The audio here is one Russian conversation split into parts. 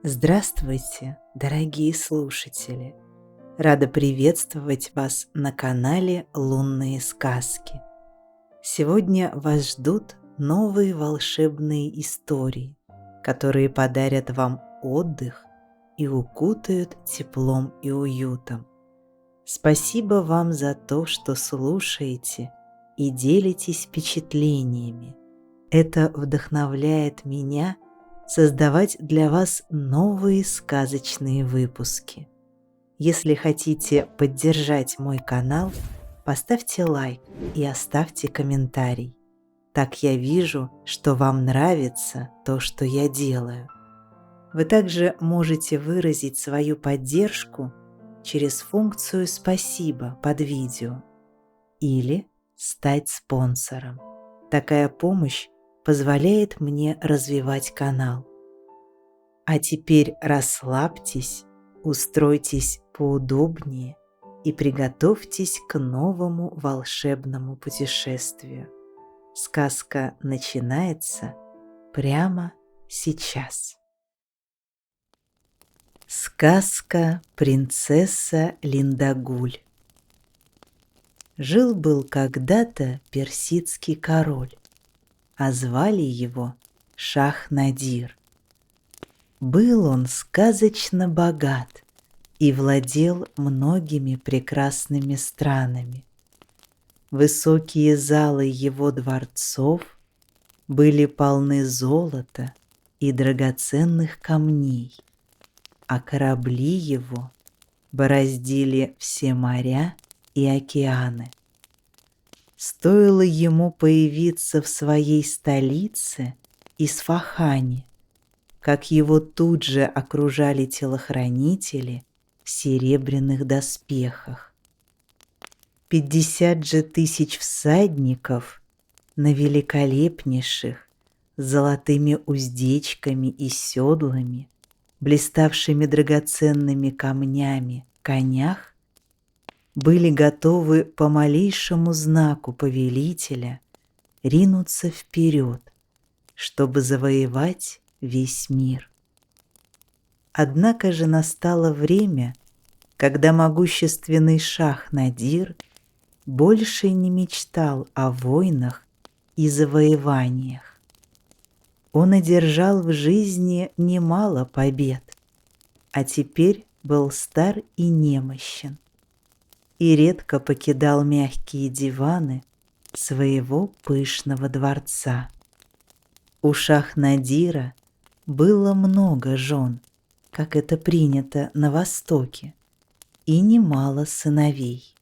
Здравствуйте, дорогие слушатели! Рада приветствовать вас на канале «Лунные сказки». Сегодня вас ждут новые волшебные истории, которые подарят вам отдых и укутают теплом и уютом. Спасибо вам за то, что слушаете и делитесь впечатлениями. Это вдохновляет меня создавать для вас новые сказочные выпуски. Если хотите поддержать мой канал, поставьте лайк и оставьте комментарий. Так я вижу, что вам нравится то, что я делаю. Вы также можете выразить свою поддержку через функцию «Спасибо» под видео или стать спонсором. Такая помощь позволяет мне развивать канал. А теперь расслабьтесь, устройтесь поудобнее и приготовьтесь к новому волшебному путешествию. Сказка начинается прямо сейчас. Сказка «Принцесса Линдагуль». Жил-был когда-то персидский король, а звали его Шах-Надир. Был он сказочно богат и владел многими прекрасными странами. Высокие залы его дворцов были полны золота и драгоценных камней, а корабли его бороздили все моря и океаны. Стоило ему появиться в своей столице Исфахане, как его тут же окружали телохранители в серебряных доспехах. 50 же тысяч всадников на великолепнейших с золотыми уздечками и седлами, блиставшими драгоценными камнями конях, были готовы по малейшему знаку повелителя ринуться вперед, чтобы завоевать весь мир. Однако же настало время, когда могущественный Шах-Надир больше не мечтал о войнах и завоеваниях. Он одержал в жизни немало побед, а теперь был стар и немощен, и редко покидал мягкие диваны своего пышного дворца. У Шах-Надира было много жен, как это принято на Востоке, и немало сыновей.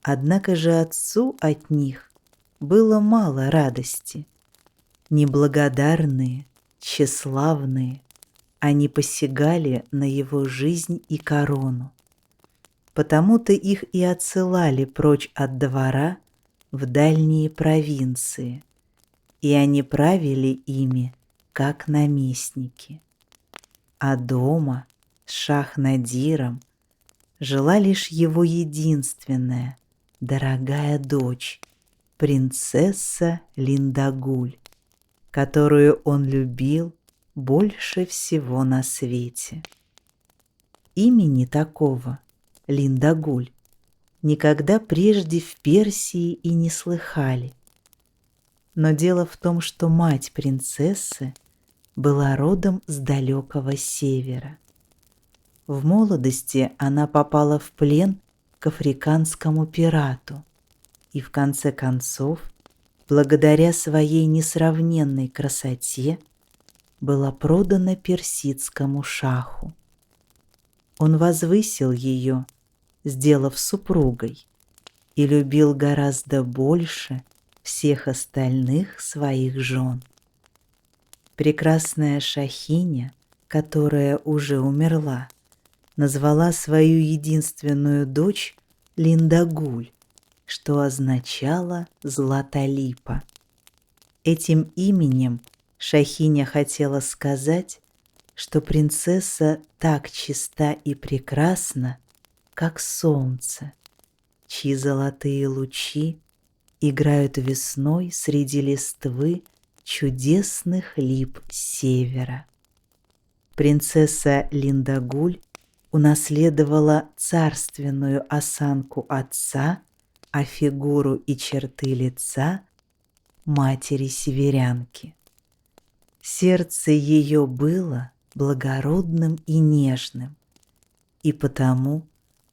Однако же отцу от них было мало радости. Неблагодарные, тщеславные, они посягали на его жизнь и корону. Потому-то их и отсылали прочь от двора в дальние провинции, и они правили ими, как наместники. А дома с Шах-Надиром жила лишь его единственная, дорогая дочь, принцесса Линдагуль, которую он любил больше всего на свете. Имени такого, Линдагуль, никогда прежде в Персии и не слыхали. Но дело в том, что мать принцессы была родом с далекого севера. В молодости она попала в плен к африканскому пирату и в конце концов, благодаря своей несравненной красоте, была продана персидскому шаху. Он возвысил ее, сделав супругой, и любил гораздо больше всех остальных своих жен. Прекрасная шахиня, которая уже умерла, назвала свою единственную дочь Линдагуль, что означало «златолипа». Этим именем шахиня хотела сказать, что принцесса так чиста и прекрасна, как солнце, чьи золотые лучи играют весной среди листвы чудесных лип севера. Принцесса Линдагуль унаследовала царственную осанку отца, а фигуру и черты лица матери-северянки. Сердце ее было благородным и нежным, и потому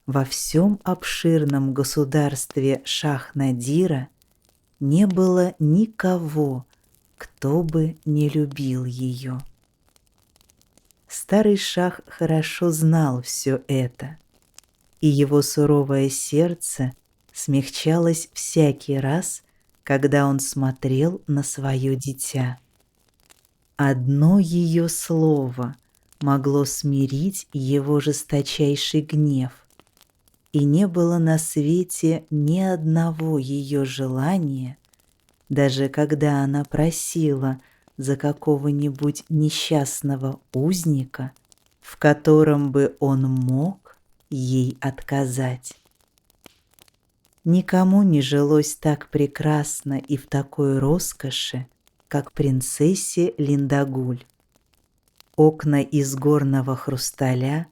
во всем обширном государстве Шах-Надира не было никого, кто бы не любил ее. Старый шах хорошо знал все это, и его суровое сердце смягчалось всякий раз, когда он смотрел на свое дитя. Одно ее слово могло смирить его жесточайший гнев, и не было на свете ни одного ее желания, даже когда она просила за какого-нибудь несчастного узника, в котором бы он мог ей отказать. Никому не жилось так прекрасно и в такой роскоши, как принцессе Линдагуль. Окна из горного хрусталя,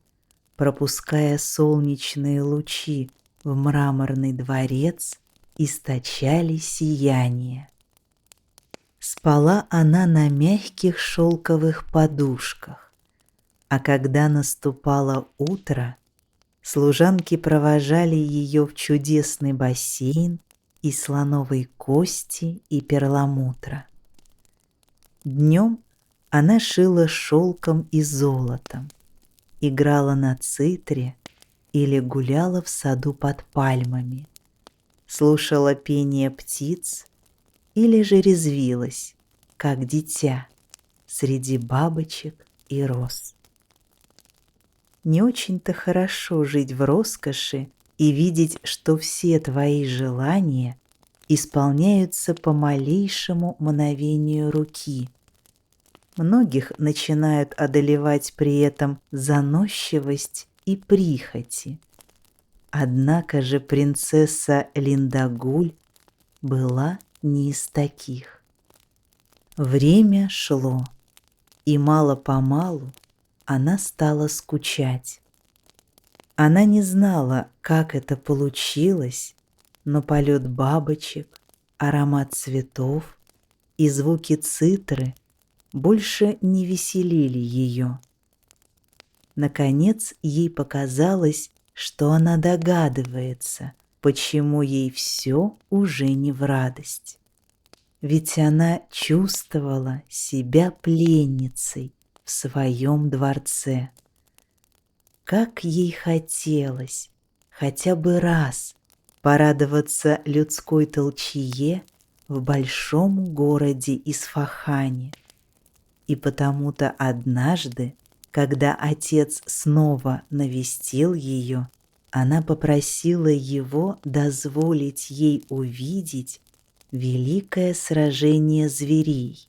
пропуская солнечные лучи в мраморный дворец, источали сияние. Спала она на мягких шелковых подушках, а когда наступало утро, служанки провожали ее в чудесный бассейн из слоновой кости и перламутра. Днем она шила шелком и золотом, играла на цитре или гуляла в саду под пальмами, слушала пение птиц или же резвилась, как дитя, среди бабочек и роз. Не очень-то хорошо жить в роскоши и видеть, что все твои желания исполняются по малейшему мгновению руки. Многих начинают одолевать при этом заносчивость и прихоти. Однако же принцесса Линдагуль была не из таких. Время шло, и мало-помалу она стала скучать. Она не знала, как это получилось, но полет бабочек, аромат цветов и звуки цитры больше не веселили ее. Наконец ей показалось, что она догадывается, почему ей все уже не в радость. Ведь она чувствовала себя пленницей в своем дворце. Как ей хотелось хотя бы раз порадоваться людской толчее в большом городе Исфахане. И потому-то однажды, когда отец снова навестил ее, она попросила его дозволить ей увидеть великое сражение зверей,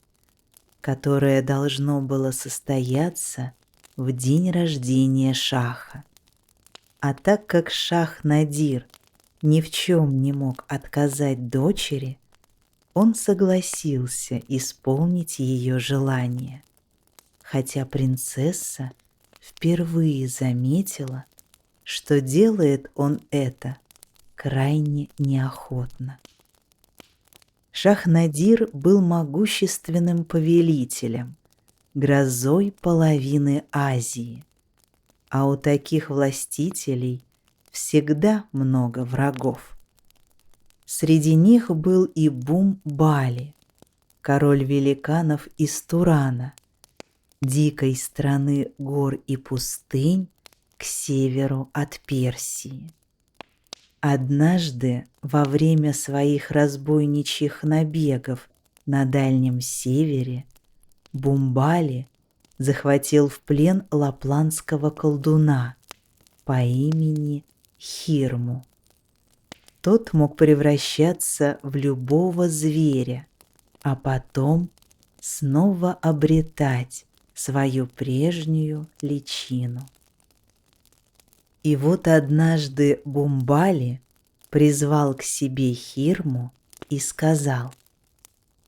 которое должно было состояться в день рождения шаха. А так как Шах-Надир ни в чем не мог отказать дочери, он согласился исполнить ее желание, хотя принцесса впервые заметила, что делает он это крайне неохотно. Шах-Надир был могущественным повелителем, грозой половины Азии, а у таких властителей всегда много врагов. Среди них был и Бумбали, король великанов из Турана, дикой страны гор и пустынь к северу от Персии. Однажды во время своих разбойничьих набегов на Дальнем Севере Бумбали захватил в плен лапландского колдуна по имени Хирму. Тот мог превращаться в любого зверя, а потом снова обретать свою прежнюю личину. И вот однажды Бумбали призвал к себе Хирму и сказал: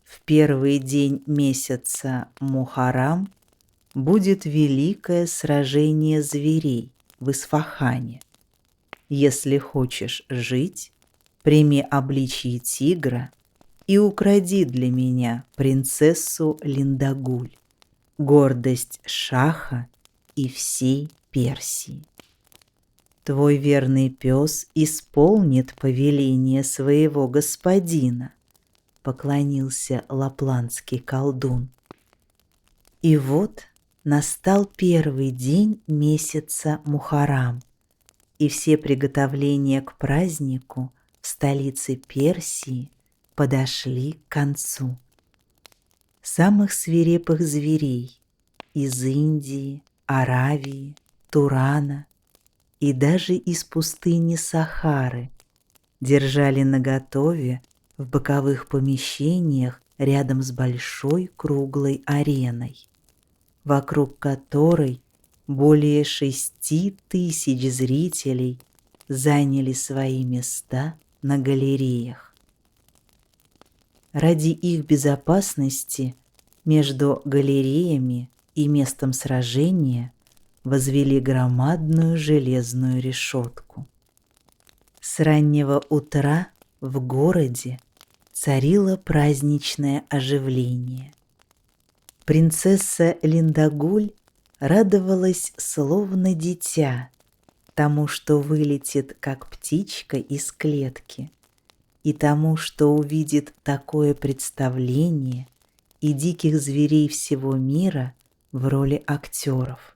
«В первый день месяца Мухаррам будет великое сражение зверей в Исфахане. Если хочешь жить, прими обличье тигра и укради для меня принцессу Линдагуль, гордость шаха и всей Персии. Твой верный пес исполнит повеление своего господина, поклонился лапландский колдун. И вот настал первый день месяца Мухаррам, и все приготовления к празднику в столице Персии подошли к концу. Самых свирепых зверей из Индии, Аравии, Турана и даже из пустыни Сахары держали наготове в боковых помещениях рядом с большой круглой ареной, вокруг которой более 6000 зрителей заняли свои места на галереях. Ради их безопасности между галереями и местом сражения возвели громадную железную решетку. С раннего утра в городе царило праздничное оживление. Принцесса Линдагуль радовалась словно дитя тому, что вылетит как птичка из клетки, и тому, что увидит такое представление и диких зверей всего мира в роли актеров.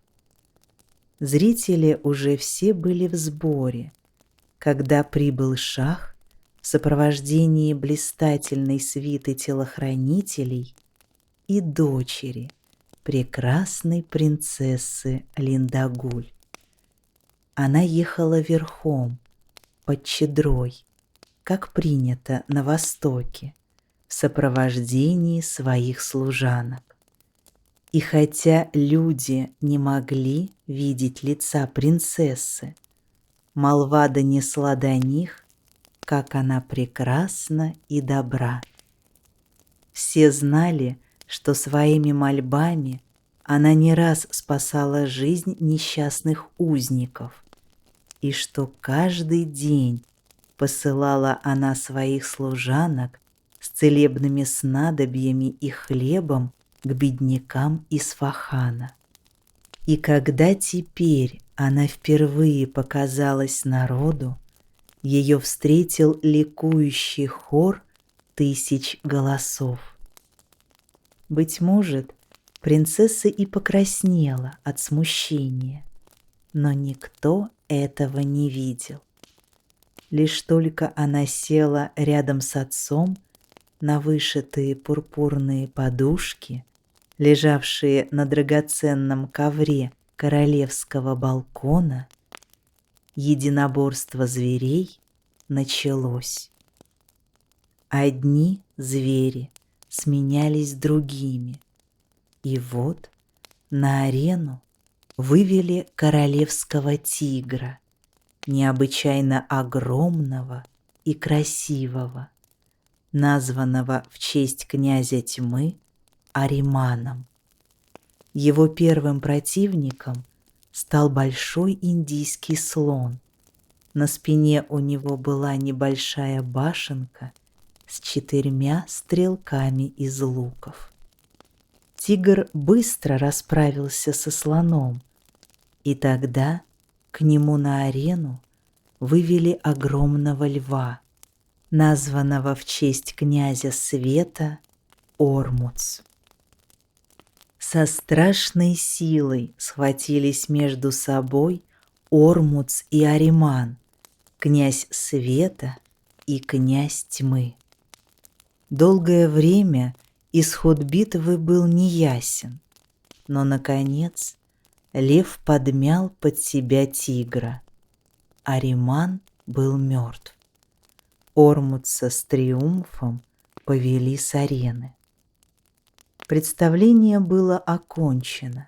Зрители уже все были в сборе, когда прибыл шах в сопровождении блистательной свиты телохранителей и дочери прекрасной принцессы Линдагуль. Она ехала верхом, под чадрой, как принято на Востоке, в сопровождении своих служанок. И хотя люди не могли видеть лица принцессы, молва донесла до них, как она прекрасна и добра. Все знали, что своими мольбами она не раз спасала жизнь несчастных узников, и что каждый день посылала она своих служанок с целебными снадобьями и хлебом к беднякам Исфахана. И когда теперь она впервые показалась народу, ее встретил ликующий хор 1000 голосов. Быть может, принцесса и покраснела от смущения, но никто этого не видел. Лишь только она села рядом с отцом на вышитые пурпурные подушки, лежавшие на драгоценном ковре королевского балкона, единоборство зверей началось. Одни звери сменялись другими, и вот на арену вывели королевского тигра, необычайно огромного и красивого, названного в честь князя тьмы Ариманом. Его первым противником стал большой индийский слон. На спине у него была небольшая башенка с 4 стрелками из луков. Тигр быстро расправился со слоном, и тогда к нему на арену вывели огромного льва, названного в честь князя света Ормуц. Со страшной силой схватились между собой Ормуц и Ариман, князь света и князь тьмы. Долгое время исход битвы был неясен, но, наконец, лев подмял под себя тигра. Ариман был мертв. Ормуца с триумфом повели с арены. Представление было окончено,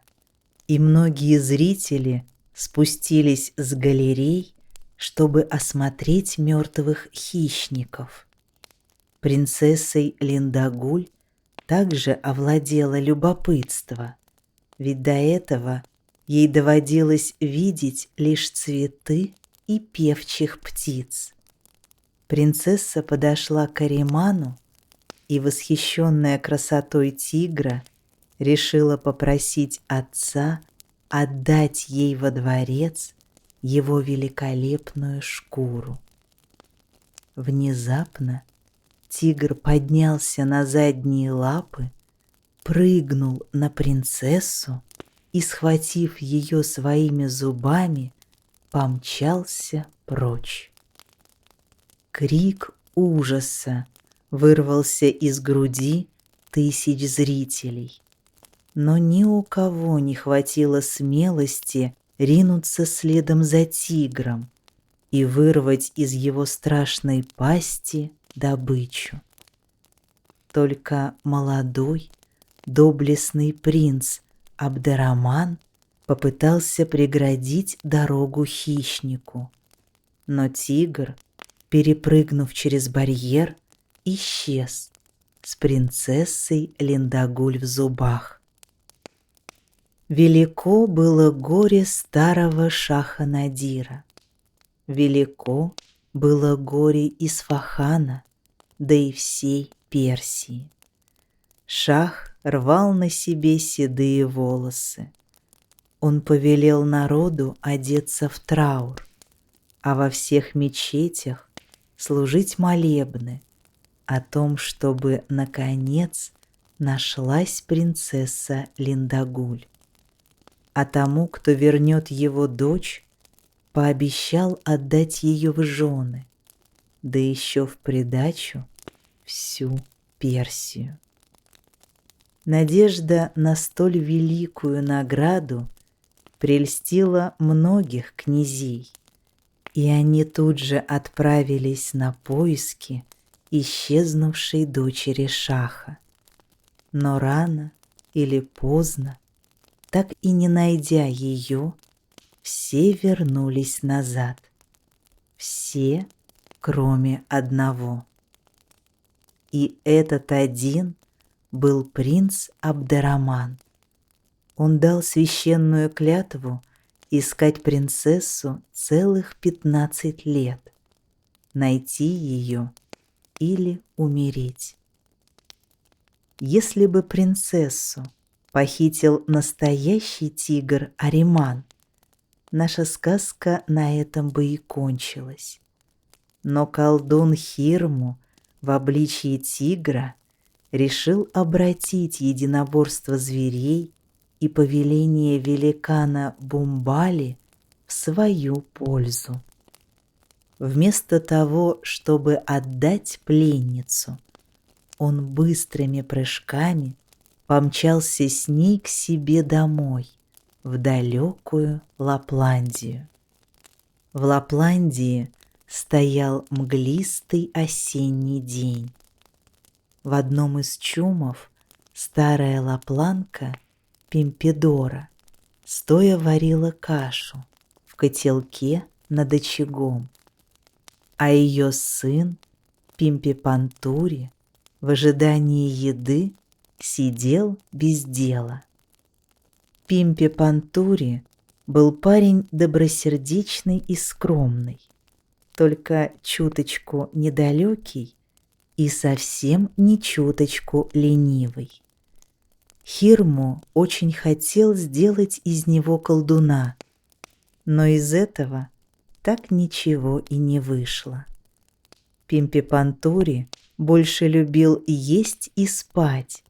и многие зрители спустились с галерей, чтобы осмотреть мертвых хищников. Принцессой Линдагуль также овладело любопытство, ведь до этого ей доводилось видеть лишь цветы и певчих птиц. Принцесса подошла к Ариману и, восхищенная красотой тигра, решила попросить отца отдать ей во дворец его великолепную шкуру. Внезапно тигр поднялся на задние лапы, прыгнул на принцессу и, схватив ее своими зубами, помчался прочь. Крик ужаса вырвался из груди тысяч зрителей, но ни у кого не хватило смелости ринуться следом за тигром и вырвать из его страшной пасти добычу. Только молодой, доблестный принц Абдераман попытался преградить дорогу хищнику, но тигр, перепрыгнув через барьер, исчез с принцессой Линдагуль в зубах. Велико было горе старого шаха Надира. Велико было горе Исфахана, да и всей Персии. Шах рвал на себе седые волосы. Он повелел народу одеться в траур, а во всех мечетях служить молебны о том, чтобы, наконец, нашлась принцесса Линдагуль. А тому, кто вернет его дочь, пообещал отдать ее в жены, да еще в придачу всю Персию. Надежда на столь великую награду прельстила многих князей, и они тут же отправились на поиски исчезнувшей дочери шаха. Но рано или поздно, так и не найдя ее, все вернулись назад. Все, кроме одного. И этот один был принц Абдераман. Он дал священную клятву искать принцессу целых 15 лет, найти ее или умереть. Если бы принцессу похитил настоящий тигр Ариман, наша сказка на этом бы и кончилась. Но колдун Хирму в обличии тигра решил обратить единоборство зверей и повеление великана Бумбали в свою пользу. Вместо того, чтобы отдать пленницу, он быстрыми прыжками помчался с ней к себе домой, в далекую Лапландию. В Лапландии стоял мглистый осенний день. В одном из чумов старая лапланка Пимпидора стоя варила кашу в котелке над очагом, а ее сын Пимпипантури в ожидании еды сидел без дела. Пимпипантури был парень добросердечный и скромный, только чуточку недалекий и совсем не чуточку ленивый. Хирму очень хотел сделать из него колдуна, но из этого так ничего и не вышло. Пимпипантури больше любил есть и спать,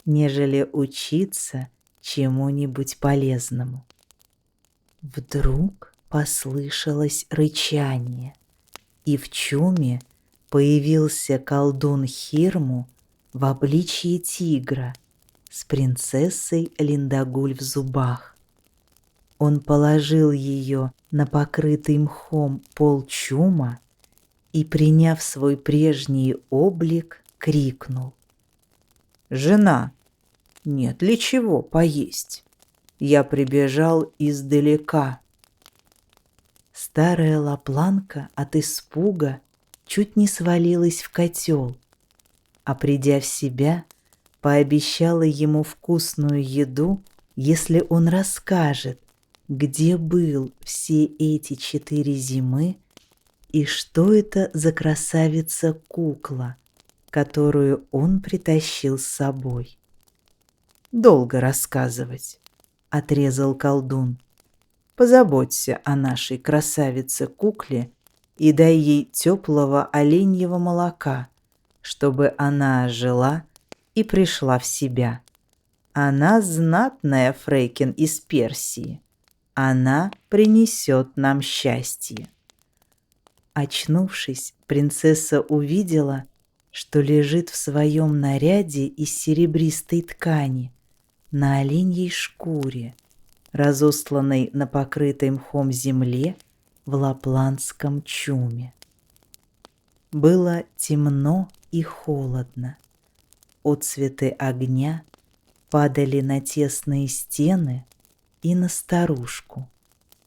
нежели учиться чему-нибудь полезному. Вдруг послышалось рычание, и в чуме появился колдун Хирму в обличии тигра с принцессой Линдагуль в зубах. Он положил ее на покрытый мхом пол чума и, приняв свой прежний облик, крикнул: «Жена, нет ли чего поесть? Я прибежал издалека». Старая лапланка от испуга чуть не свалилась в котел, а придя в себя, пообещала ему вкусную еду если он расскажет, где был все эти 4 зимы и что это за красавица-кукла, которую он притащил с собой. «Долго рассказывать», — отрезал колдун. «Позаботься о нашей красавице-кукле и дай ей теплого оленьего молока, чтобы она ожила и пришла в себя. Она знатная Фрейкин из Персии. Она принесет нам счастье». Очнувшись, принцесса увидела, что лежит в своем наряде из серебристой ткани на оленьей шкуре, разостланной на покрытой мхом земле в лапландском чуме. Было темно и холодно. Отцветы огня падали на тесные стены и на старушку,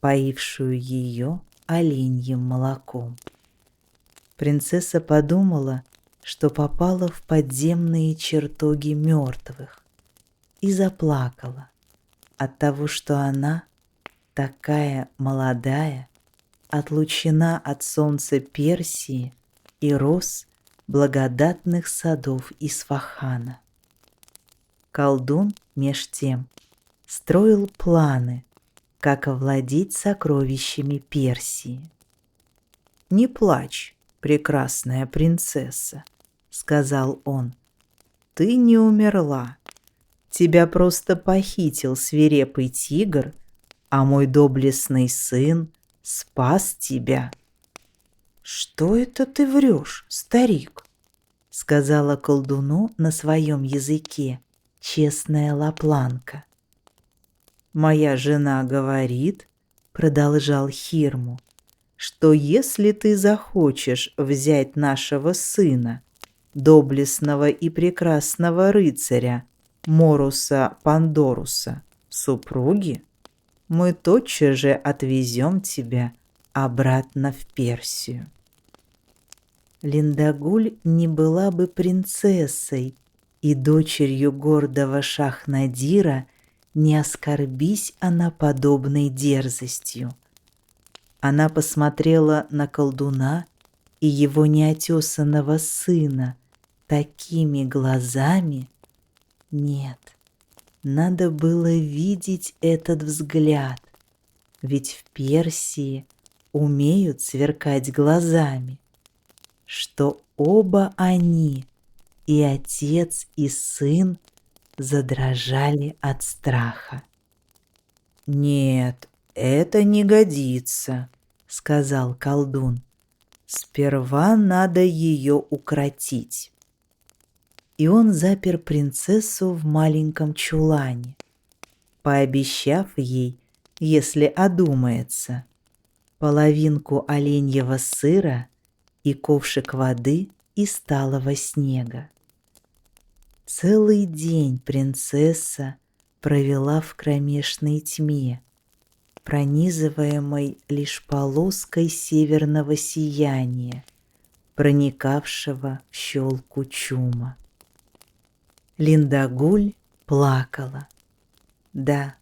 поившую ее оленьим молоком. Принцесса подумала, что попала в подземные чертоги мертвых, и заплакала от того, что она, такая молодая, отлучена от солнца Персии и роз благодатных садов Исфахана. Колдун, меж тем, строил планы, как овладеть сокровищами Персии. «Не плачь, прекрасная принцесса», — сказал он. «Ты не умерла. Тебя просто похитил свирепый тигр, а мой доблестный сын спас тебя». «Что это ты врешь, старик?» — сказала колдуну на своем языке честная лапланка. «Моя жена говорит, — продолжал Хирму, — что если ты захочешь взять нашего сына, доблестного и прекрасного рыцаря Моруса Пандоруса, супруги, мы тотчас же отвезем тебя обратно в Персию». Линдагуль не была бы принцессой и дочерью гордого Шахнадира, не оскорбись она подобной дерзостью. Она посмотрела на колдуна и его неотесанного сына такими глазами. Нет, надо было видеть этот взгляд, ведь в Персии умеют сверкать глазами, что оба они, и отец, и сын, задрожали от страха. «Нет, это не годится», — сказал колдун. «Сперва надо ее укротить». И он запер принцессу в маленьком чулане, пообещав ей, если одумается, половинку оленьего сыра и ковшик воды из талого снега. Целый день принцесса провела в кромешной тьме, пронизываемой лишь полоской северного сияния, проникавшего в щелку чума. Линдагуль плакала. Да,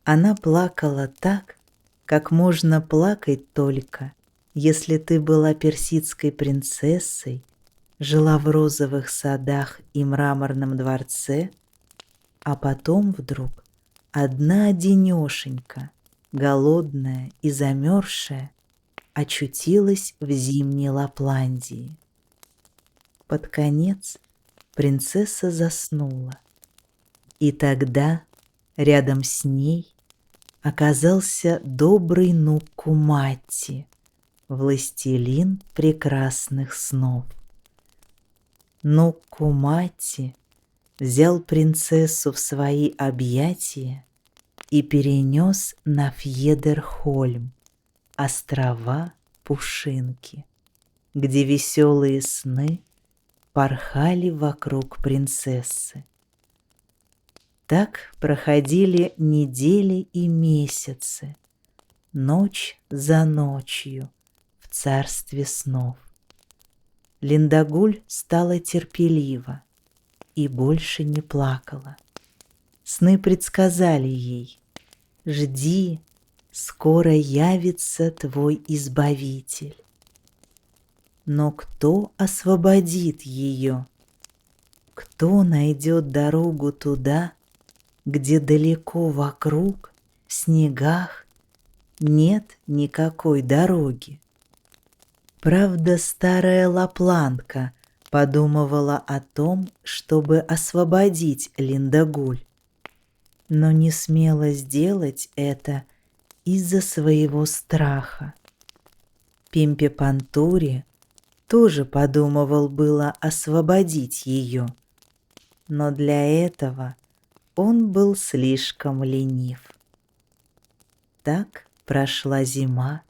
она плакала так, как можно плакать только, если ты была персидской принцессой, жила в розовых садах и мраморном дворце, а потом вдруг одна-одинешенька, голодная и замерзшая, очутилась в зимней Лапландии. Под конец принцесса заснула, и тогда рядом с ней оказался добрый Нукку-Матти, властелин прекрасных снов. Нукку-Матти взял принцессу в свои объятия и перенес на Фьедерхольм, острова Пушинки, где веселые сны порхали вокруг принцессы. Так проходили недели и месяцы, ночь за ночью в царстве снов. Линдагуль стала терпелива и больше не плакала. Сны предсказали ей: «Жди, скоро явится твой избавитель». Но кто освободит ее? Кто найдет дорогу туда, где далеко вокруг, в снегах, нет никакой дороги? Правда, старая лапланка подумывала о том, чтобы освободить Линдагуль, но не смела сделать это из-за своего страха. Пимпе-Пантури тоже подумывал было освободить ее, но для этого он был слишком ленив. Так прошла зима,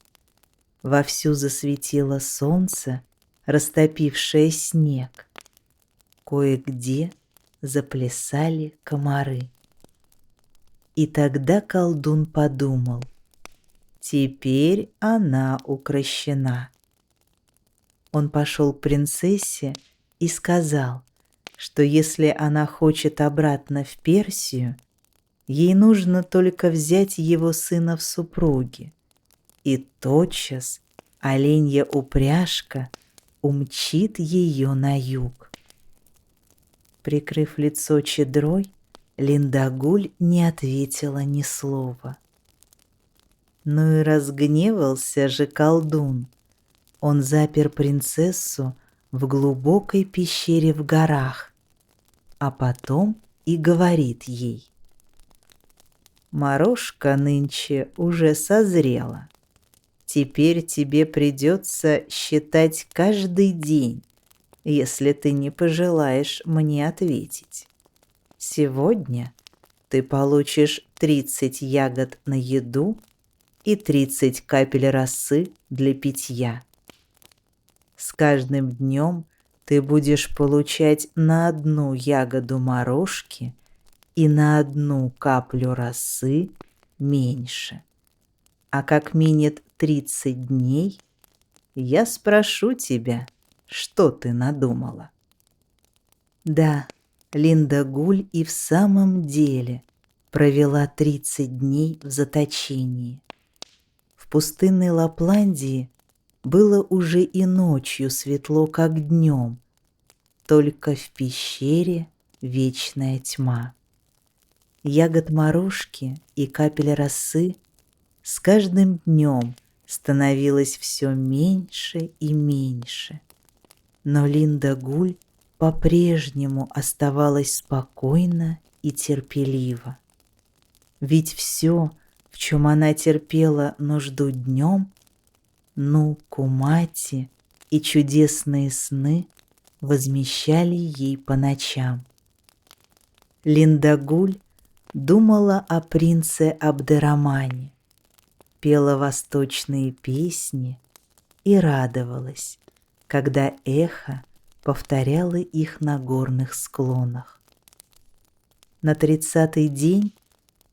вовсю засветило солнце, растопившее снег. Кое-где заплясали комары. И тогда колдун подумал: теперь она укрощена. Он пошел к принцессе и сказал, что если она хочет обратно в Персию, ей нужно только взять его сына в супруги, и тотчас оленья упряжка умчит ее на юг. Прикрыв лицо чадрой, Линдагуль не ответила ни слова. Ну и разгневался же колдун. Он запер принцессу в глубокой пещере в горах, а потом и говорит ей: «Морошка нынче уже созрела. Теперь тебе придется считать каждый день, если ты не пожелаешь мне ответить. Сегодня ты получишь 30 ягод на еду и 30 капель росы для питья. С каждым днем ты будешь получать на 1 ягоду морошки и на 1 каплю росы меньше. А как минет 30 дней, я спрошу тебя, что ты надумала». Да, Линдагуль и в самом деле провела 30 дней в заточении. В пустынной Лапландии было уже и ночью светло, как днем, только в пещере вечная тьма. Ягод морошки и капель росы с каждым днем становилось все меньше и меньше, но Линдагуль по-прежнему оставалась спокойна и терпелива. Ведь все, в чем она терпела нужду днем, Кумати и чудесные сны возмещали ей по ночам. Линдагуль думала о принце Абдеррамане, пела восточные песни и радовалась, когда эхо повторяло их на горных склонах. На 30-й день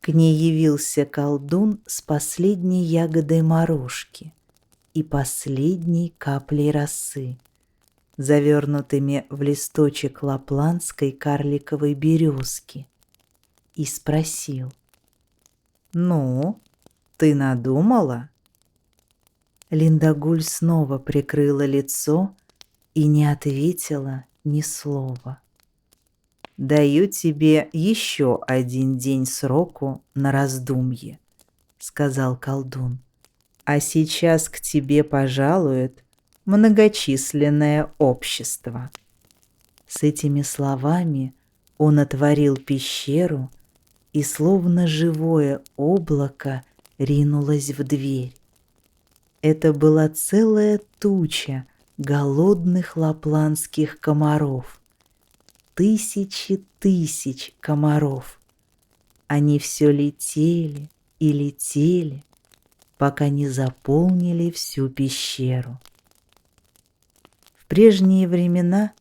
к ней явился колдун с последней ягодой морошки и последней каплей росы, завернутыми в листочек лапландской карликовой березки, и спросил: «Ну, ты надумала?» Линдагуль снова прикрыла лицо и не ответила ни слова. «Даю тебе еще 1 день сроку на раздумье», — сказал колдун. «А сейчас к тебе пожалует многочисленное общество». С этими словами он отворил пещеру, и словно живое облако ринулось в дверь. Это была целая туча голодных лапландских комаров. Тысячи тысяч комаров. Они все летели и летели, пока не заполнили всю пещеру. В прежние времена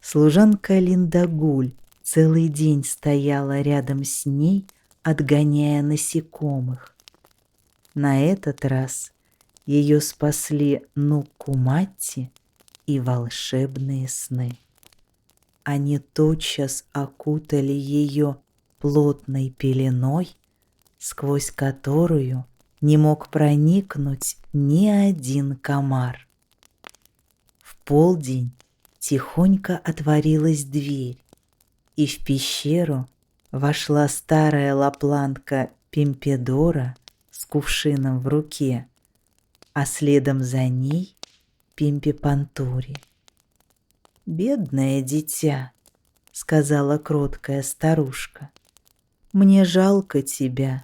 служанка Линдагуль целый день стояла рядом с ней, отгоняя насекомых. На этот раз ее спасли Нуккумати и волшебные сны. Они тотчас окутали ее плотной пеленой, сквозь которую не мог проникнуть ни один комар. В полдень тихонько отворилась дверь, и в пещеру вошла старая лапландка Пимпедора с кувшином в руке, а следом за ней Пимпи-Пантури. «Бедное дитя», — сказала кроткая старушка, — «мне жалко тебя,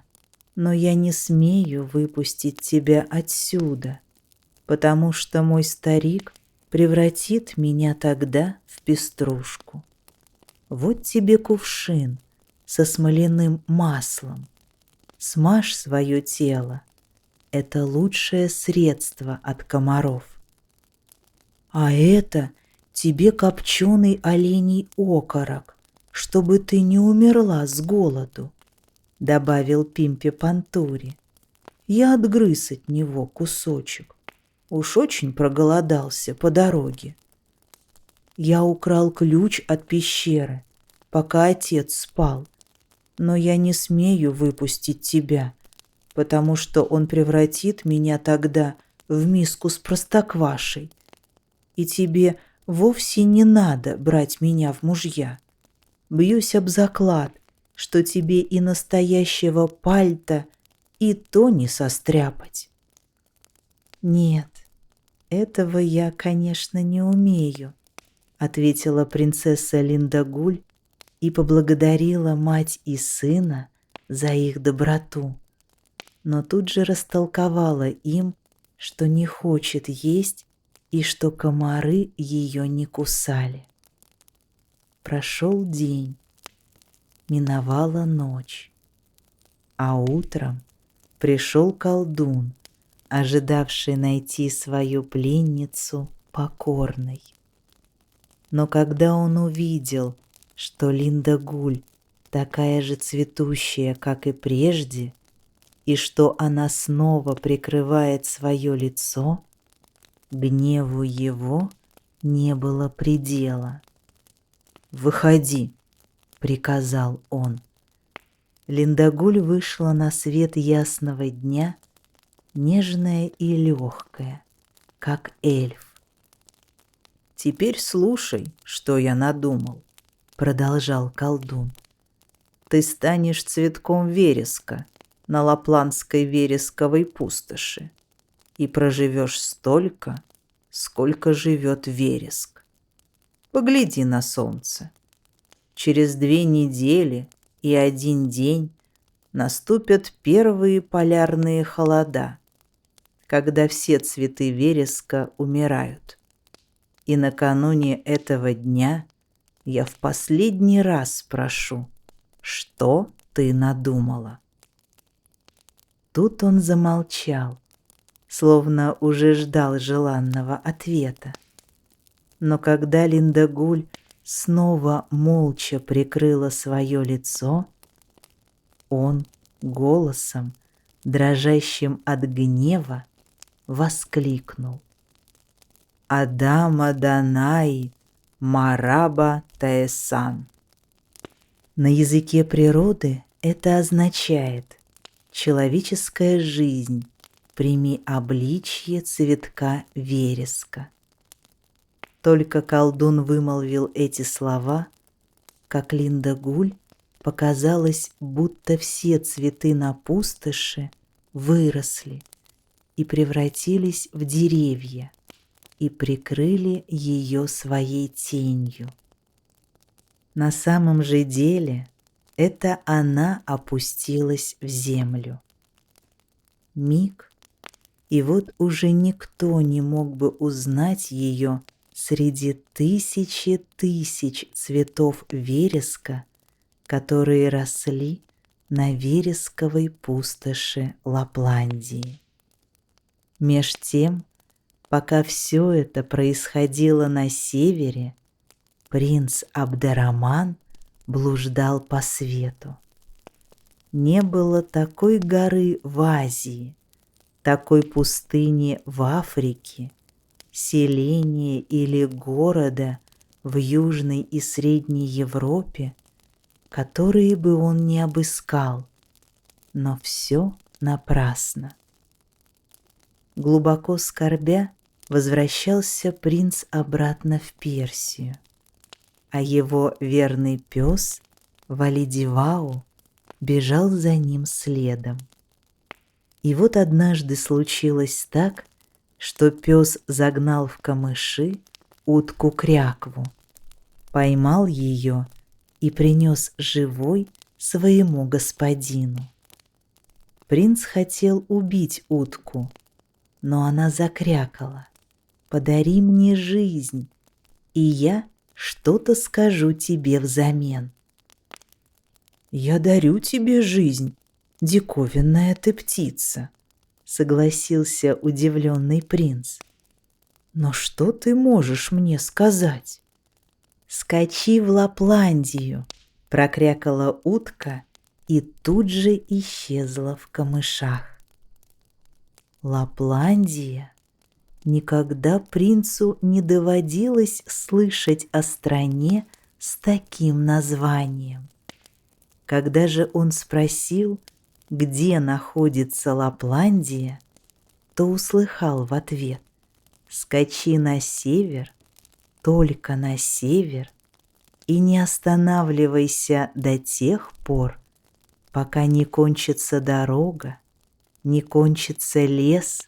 но я не смею выпустить тебя отсюда, потому что мой старик превратит меня тогда в пеструшку. Вот тебе кувшин со смоляным маслом. Смажь свое тело. Это лучшее средство от комаров. А это тебе копченый оленей окорок, чтобы ты не умерла с голоду», — добавил Пимпи-Пантури. «Я отгрыз от него кусочек. Уж очень проголодался по дороге. Я украл ключ от пещеры, пока отец спал, но я не смею выпустить тебя, потому что он превратит меня тогда в миску с простоквашей, и тебе вовсе не надо брать меня в мужья. Бьюсь об заклад, что тебе и настоящего пальта и то не состряпать». «Нет, этого я, конечно, не умею», — ответила принцесса Линдагуль и поблагодарила мать и сына за их доброту, но тут же растолковала им, что не хочет есть и что комары ее не кусали. Прошел день, миновала ночь, а утром пришел колдун, ожидавший найти свою пленницу покорной. Но когда он увидел, что Линдагуль такая же цветущая, как и прежде, и что она снова прикрывает свое лицо, гневу его не было предела. «Выходи», — приказал он. Линдагуль вышла на свет ясного дня, нежная и легкая, как эльф. «Теперь слушай, что я надумал», — продолжал колдун. «Ты станешь цветком вереска на лапландской вересковой пустоши и проживешь столько, сколько живет вереск. Погляди на солнце. Через 2 недели и 1 день наступят первые полярные холода, когда все цветы вереска умирают. И накануне этого дня я в последний раз спрошу, что ты надумала?» Тут он замолчал, словно уже ждал желанного ответа. Но когда Линдагуль снова молча прикрыла свое лицо, он голосом, дрожащим от гнева, воскликнул: «Адама Данаи Мараба Таэсан». На языке природы это означает: «Человеческая жизнь, прими обличье цветка вереска». Только колдун вымолвил эти слова, как Линдагуль показалось, будто все цветы на пустоши выросли и превратились в деревья и прикрыли ее своей тенью. На самом же деле это она опустилась в землю. Миг, и вот уже никто не мог бы узнать ее среди тысячи тысяч цветов вереска, которые росли на вересковой пустоши Лапландии. Меж тем, пока все это происходило на севере, принц Абдерраман блуждал по свету. Не было такой горы в Азии, такой пустыни в Африке, селения или города в Южной и Средней Европе, которые бы он не обыскал, но все напрасно. Глубоко скорбя, возвращался принц обратно в Персию, а его верный пес Валидивау бежал за ним следом. И вот однажды случилось так, что пес загнал в камыши утку Крякву, поймал ее и принес живой своему господину. Принц хотел убить утку, но она закрякала: «Подари мне жизнь, и я что-то скажу тебе взамен». «Я дарю тебе жизнь, диковинная ты птица», — согласился удивленный принц. «Но что ты можешь мне сказать?» «Скачи в Лапландию», — прокрякала утка и тут же исчезла в камышах. Лапландия? Никогда принцу не доводилось слышать о стране с таким названием. Когда же он спросил, где находится Лапландия, то услыхал в ответ: «Скачи на север, только на север, и не останавливайся до тех пор, пока не кончится дорога, не кончится лес,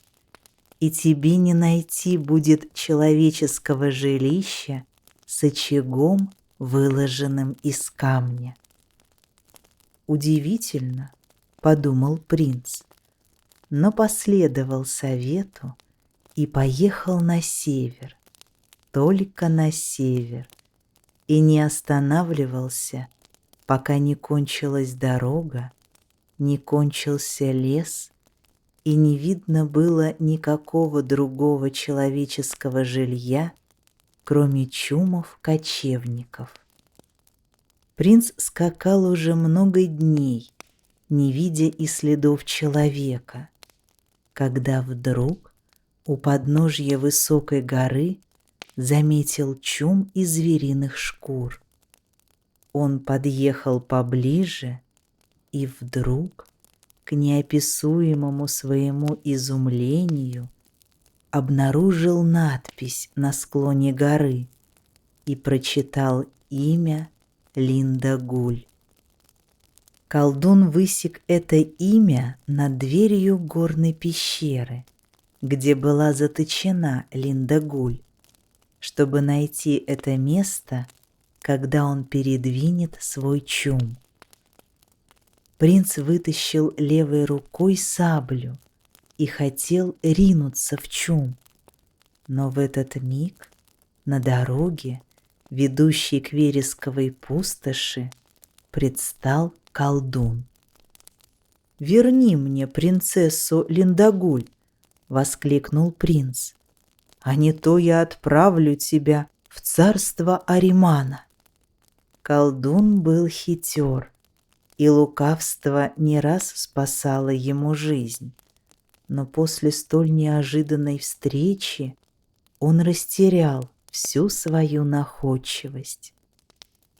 и тебе не найти будет человеческого жилища с очагом, выложенным из камня». «Удивительно», — подумал принц, но последовал совету и поехал на север, только на север, и не останавливался, пока не кончилась дорога, не кончился лес, и не видно было никакого другого человеческого жилья, кроме чумов-кочевников. Принц скакал уже много дней, не видя и следов человека, когда вдруг у подножья высокой горы заметил чум из звериных шкур. Он подъехал поближе и вдруг, к неописуемому своему изумлению, обнаружил надпись на склоне горы и прочитал имя Линдагуль. Колдун высек это имя над дверью горной пещеры, где была заточена Линдагуль, чтобы найти это место, когда он передвинет свой чум. Принц вытащил левой рукой саблю и хотел ринуться в чум, но в этот миг на дороге, ведущей к вересковой пустоши, предстал колдун. «Верни мне принцессу Линдагуль!» — воскликнул принц. «А не то я отправлю тебя в царство Аримана». Колдун был хитер, и лукавство не раз спасало ему жизнь, но после столь неожиданной встречи он растерял всю свою находчивость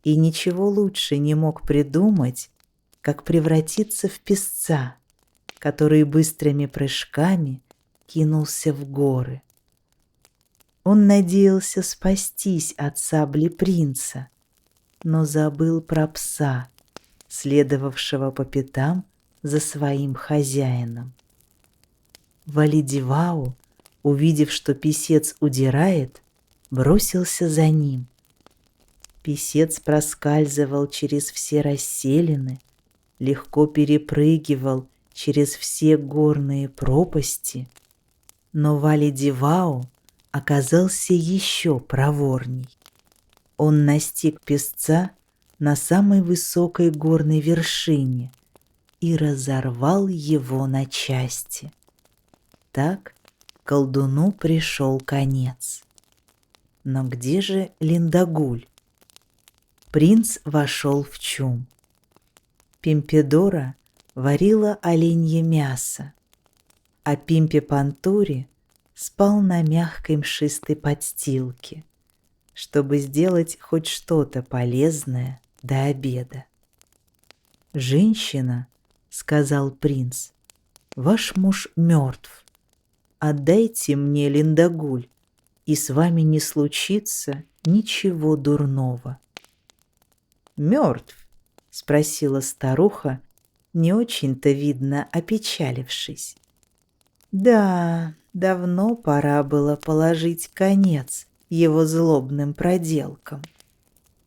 и ничего лучше не мог придумать, как превратиться в песца, который быстрыми прыжками кинулся в горы. Он надеялся спастись от сабли принца, но забыл про пса, следовавшего по пятам за своим хозяином. Валидивау, увидев, что песец удирает, бросился за ним. Песец проскальзывал через все расселины, легко перепрыгивал через все горные пропасти, но Валидивау оказался еще проворней. Он настиг песца на самой высокой горной вершине и разорвал его на части. Так колдуну пришел конец. Но где же Линдагуль? Принц вошел в чум. Пимпедора варила оленье мясо, а Пимпе-Пантури спал на мягкой мшистой подстилке, чтобы сделать хоть что-то полезное до обеда. «Женщина, — сказал принц, — ваш муж мертв. Отдайте мне Линдагуль, и с вами не случится ничего дурного». «Мертв?» — спросила старуха, не очень-то, видно, опечалившись. «Да, давно пора было положить конец его злобным проделкам.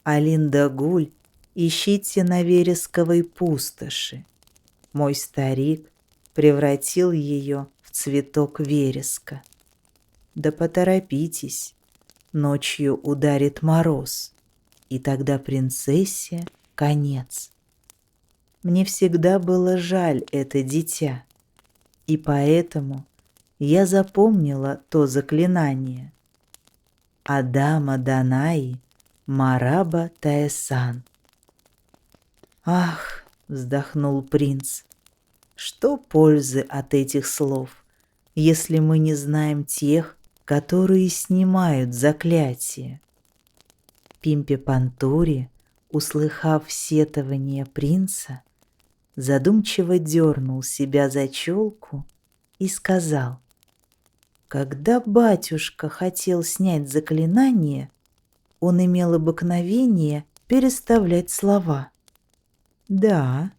А Линдагуль ищите на вересковой пустоши. Мой старик превратил ее в цветок вереска. Да поторопитесь, ночью ударит мороз, и тогда принцессе конец. Мне всегда было жаль это дитя, и поэтому я запомнила то заклинание. Адама Данаи Мараба Таэсан. «Ах!» — вздохнул принц. «Что пользы от этих слов, если мы не знаем тех, которые снимают заклятие?» Пимпе Пантури, услыхав сетование принца, задумчиво дернул себя за челку и сказал: «Когда батюшка хотел снять заклинание, он имел обыкновение переставлять слова». «Да,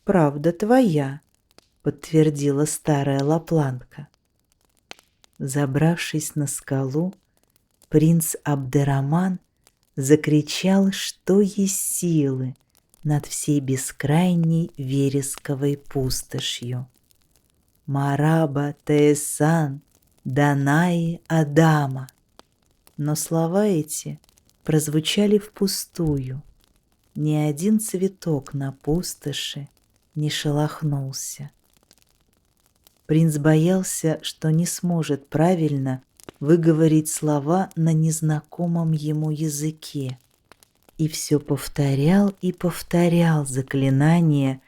правда твоя», — подтвердила старая лапландка. Забравшись на скалу, принц Абдераман закричал, что есть силы, над всей бескрайней вересковой пустошью: «Мараба Таэсан Данаи Адама». Но слова эти прозвучали впустую. Ни один цветок на пустоши не шелохнулся. Принц боялся, что не сможет правильно выговорить слова на незнакомом ему языке, и все повторял и повторял заклинание,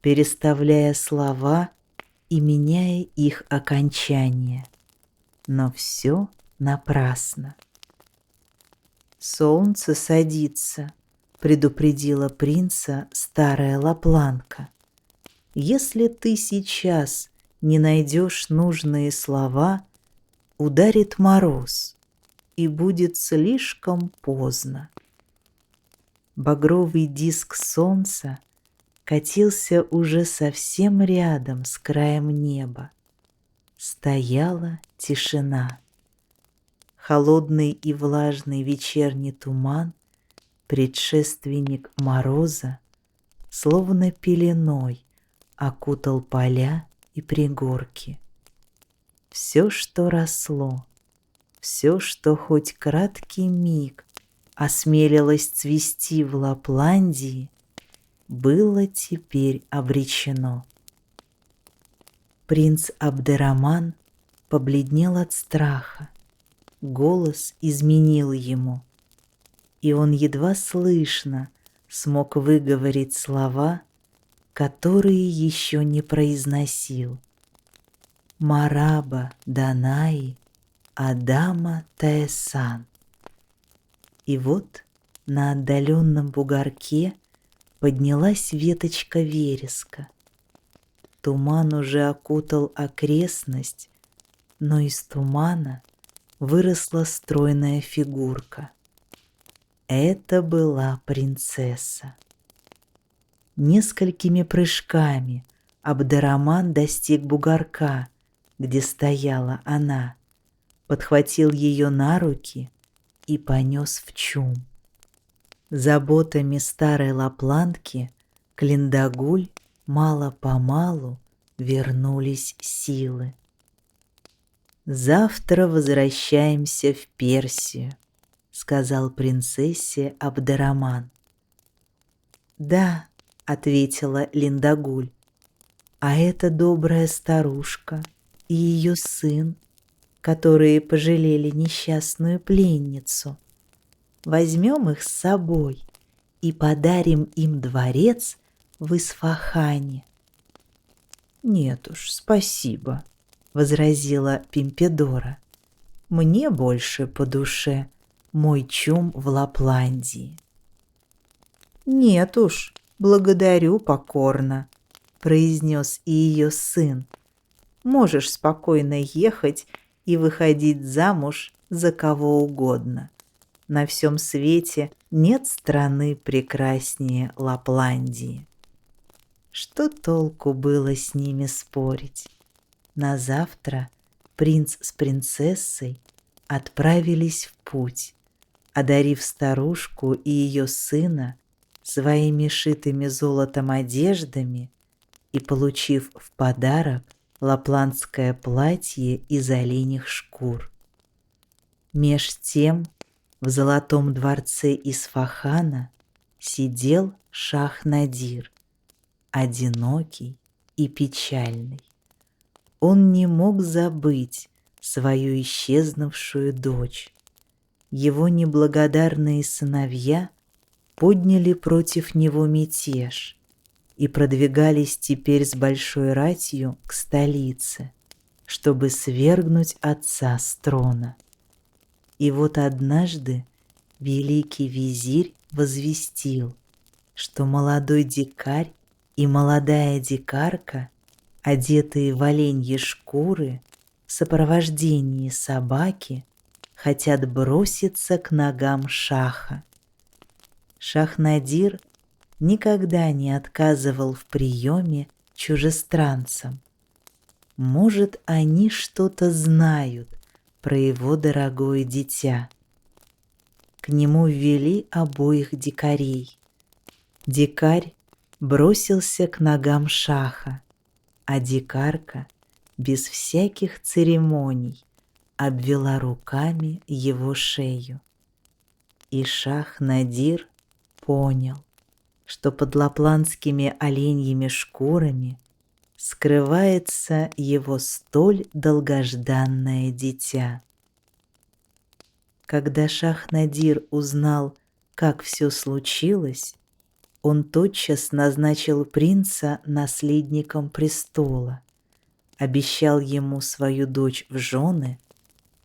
переставляя слова и меняя их окончания. Но все напрасно. «Солнце садится», — предупредила принца старая лапланка. «Если ты сейчас не найдешь нужные слова, ударит мороз, и будет слишком поздно». Багровый диск солнца катился уже совсем рядом с краем неба. Стояла тишина. Холодный и влажный вечерний туман, предшественник мороза, словно пеленой окутал поля и пригорки. Все, что росло, все, что хоть краткий миг осмелилось цвести в Лапландии, было теперь обречено. Принц Абдераман побледнел от страха, голос изменил ему, и он едва слышно смог выговорить слова, которые еще не произносил: «Мараба Данаи Адама Таэсан». И вот на отдаленном бугорке поднялась веточка вереска. Туман уже окутал окрестность, но из тумана выросла стройная фигурка. Это была принцесса. Несколькими прыжками Абдераман достиг бугорка, где стояла она, подхватил ее на руки и понес в чум. Заботами старой лапландки к Линдагуль мало-помалу вернулись силы. «Завтра возвращаемся в Персию», — сказал принцессе Абдераман. «Да», — ответила Линдагуль, — «а эта добрая старушка и ее сын, которые пожалели несчастную пленницу. Возьмем их с собой и подарим им дворец в Исфахане». «Нет уж, спасибо», — возразила Пимпедора. «Мне больше по душе мой чум в Лапландии». «Нет уж», «Благодарю покорно», — произнес и ее сын. «Можешь спокойно ехать и выходить замуж за кого угодно. На всем свете нет страны прекраснее Лапландии». Что толку было с ними спорить? На завтра принц с принцессой отправились в путь, одарив старушку и ее сына своими шитыми золотом одеждами и получив в подарок лапландское платье из оленьих шкур. Меж тем в золотом дворце Исфахана сидел Шах-Надир, одинокий и печальный. Он не мог забыть свою исчезнувшую дочь. Его неблагодарные сыновья подняли против него мятеж и продвигались теперь с большой ратью к столице, чтобы свергнуть отца с трона. И вот однажды великий визирь возвестил, что молодой дикарь и молодая дикарка, одетые в оленьи шкуры, в сопровождении собаки, хотят броситься к ногам шаха. Шах-Надир никогда не отказывал в приеме чужестранцам. Может, они что-то знают про его дорогое дитя. К нему ввели обоих дикарей. Дикарь бросился к ногам шаха, а дикарка без всяких церемоний обвела руками его шею. И Шах-Надир понял, что под лапландскими оленьими шкурами скрывается его столь долгожданное дитя. Когда Шах-Надир узнал, как все случилось, он тотчас назначил принца наследником престола, обещал ему свою дочь в жены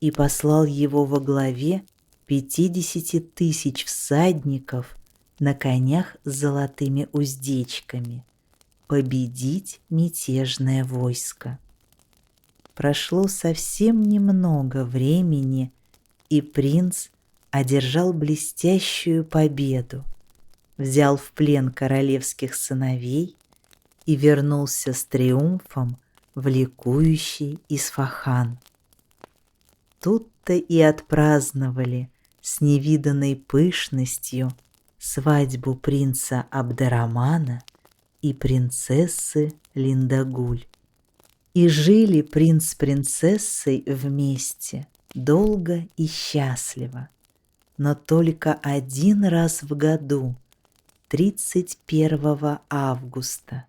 и послал его во главе 50 тысяч всадников на конях с золотыми уздечками победить мятежное войско. Прошло совсем немного времени, и принц одержал блестящую победу, взял в плен королевских сыновей и вернулся с триумфом в ликующий Исфахан. Тут-то и отпраздновали с невиданной пышностью свадьбу принца Абдеррамана и принцессы Линдагуль. И жили принц с принцессой вместе долго и счастливо, но только один раз в году, 31 августа,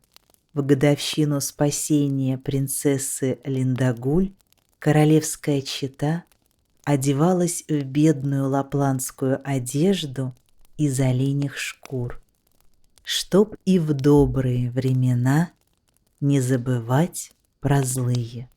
в годовщину спасения принцессы Линдагуль, королевская чета одевалась в бедную лапландскую одежду из оленьих шкур, чтоб и в добрые времена не забывать про злые.